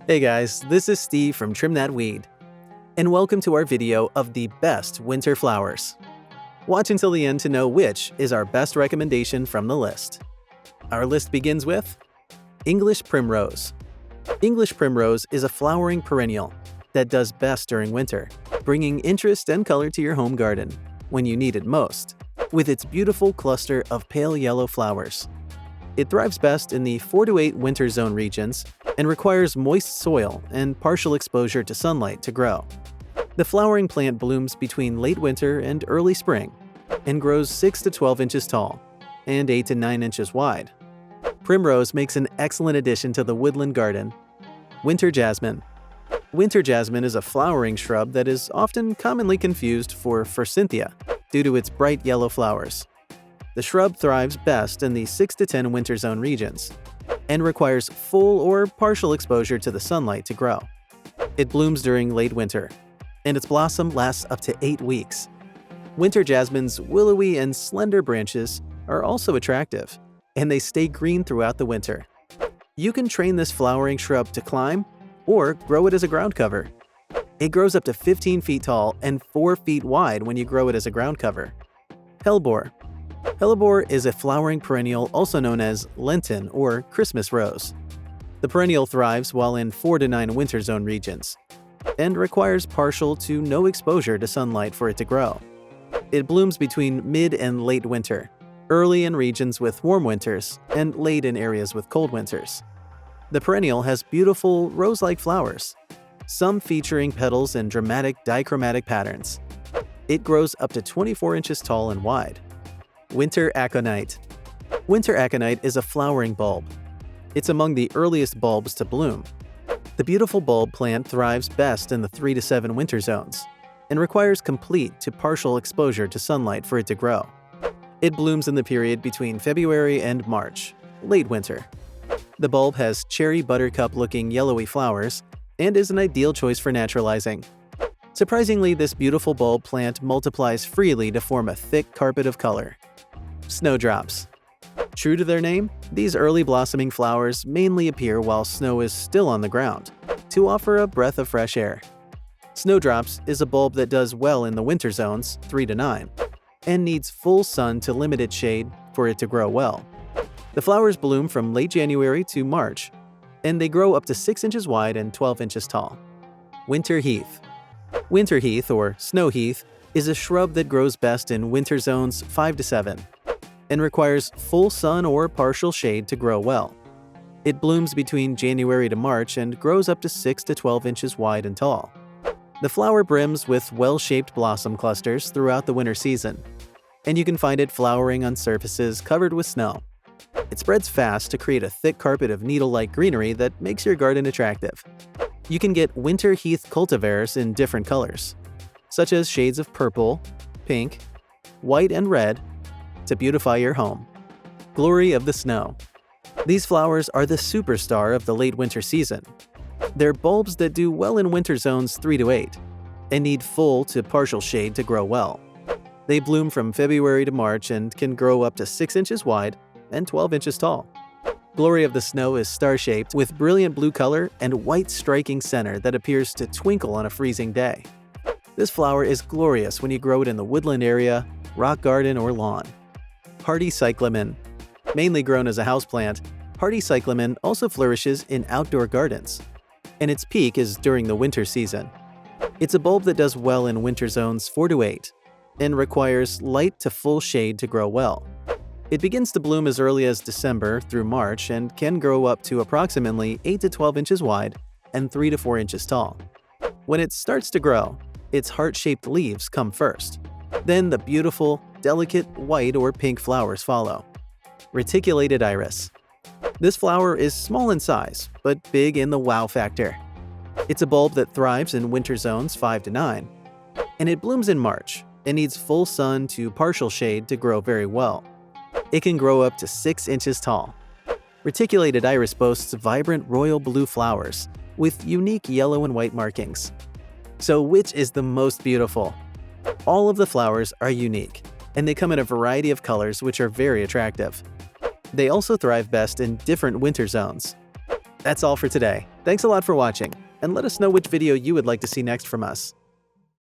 Hey guys, this is Steve from Trim That Weed, and welcome to our video of the best winter flowers. Watch until the end to know which is our best recommendation from the list. Our list begins with English Primrose. English Primrose is a flowering perennial that does best during winter, bringing interest and color to your home garden when you need it most, with its beautiful cluster of pale yellow flowers. It thrives best in the 4 to 8 winter zone regions and requires moist soil and partial exposure to sunlight to grow. The flowering plant blooms between late winter and early spring and grows 6 to 12 inches tall and 8 to 9 inches wide. Primrose makes an excellent addition to the woodland garden. Winter Jasmine. Winter jasmine is a flowering shrub that is often commonly confused for forsythia due to its bright yellow flowers. The shrub thrives best in the 6 to 10 winter zone regions and requires full or partial exposure to the sunlight to grow. It blooms during late winter, and its blossom lasts up to 8 weeks. Winter jasmine's willowy and slender branches are also attractive, and they stay green throughout the winter. You can train this flowering shrub to climb or grow it as a ground cover. It grows up to 15 feet tall and 4 feet wide when you grow it as a ground cover. Hellebore. Hellebore is a flowering perennial also known as Lenten or Christmas rose. The perennial thrives while in 4 to 9 winter zone regions and requires partial to no exposure to sunlight for it to grow. It blooms between mid and late winter, early in regions with warm winters and late in areas with cold winters. The perennial has beautiful rose-like flowers, some featuring petals in dramatic dichromatic patterns. It grows up to 24 inches tall and wide. Winter Aconite. Winter aconite is a flowering bulb. It's among the earliest bulbs to bloom. The beautiful bulb plant thrives best in the 3 to 7 winter zones and requires complete to partial exposure to sunlight for it to grow. It blooms in the period between February and March, late winter. The bulb has cherry buttercup-looking yellowy flowers and is an ideal choice for naturalizing. Surprisingly, this beautiful bulb plant multiplies freely to form a thick carpet of color. Snowdrops. True to their name, these early blossoming flowers mainly appear while snow is still on the ground, to offer a breath of fresh air. Snowdrops is a bulb that does well in the winter zones, 3 to 9, and needs full sun to limited shade for it to grow well. The flowers bloom from late January to March, and they grow up to 6 inches wide and 12 inches tall. Winter Heath. Winter heath, or snow heath, is a shrub that grows best in winter zones 5 to 7 and requires full sun or partial shade to grow well. It blooms between January to March and grows up to 6 to 12 inches wide and tall. The flower brims with well-shaped blossom clusters throughout the winter season, and you can find it flowering on surfaces covered with snow. It spreads fast to create a thick carpet of needle-like greenery that makes your garden attractive. You can get winter heath cultivars in different colors, such as shades of purple, pink, white, and red, to beautify your home. Glory of the Snow. These flowers are the superstar of the late winter season. They're bulbs that do well in winter zones 3 to 8 and need full to partial shade to grow well. They bloom from February to March and can grow up to 6 inches wide and 12 inches tall. Glory of the Snow is star-shaped with brilliant blue color and white striking center that appears to twinkle on a freezing day. This flower is glorious when you grow it in the woodland area, rock garden, or lawn. Hardy Cyclamen. Mainly grown as a houseplant, hardy cyclamen also flourishes in outdoor gardens, and its peak is during the winter season. It's a bulb that does well in winter zones 4 to 8 and requires light to full shade to grow well. It begins to bloom as early as December through March and can grow up to approximately 8 to 12 inches wide and 3 to 4 inches tall. When it starts to grow, its heart-shaped leaves come first. Then the beautiful, delicate white or pink flowers follow. Reticulated Iris. This flower is small in size, but big in the wow factor. It's a bulb that thrives in winter zones 5 to 9, and it blooms in March and needs full sun to partial shade to grow very well. It can grow up to 6 inches tall. Reticulated iris boasts vibrant royal blue flowers with unique yellow and white markings. So which is the most beautiful? All of the flowers are unique, and they come in a variety of colors which are very attractive. They also thrive best in different winter zones. That's all for today. Thanks a lot for watching, and let us know which video you would like to see next from us.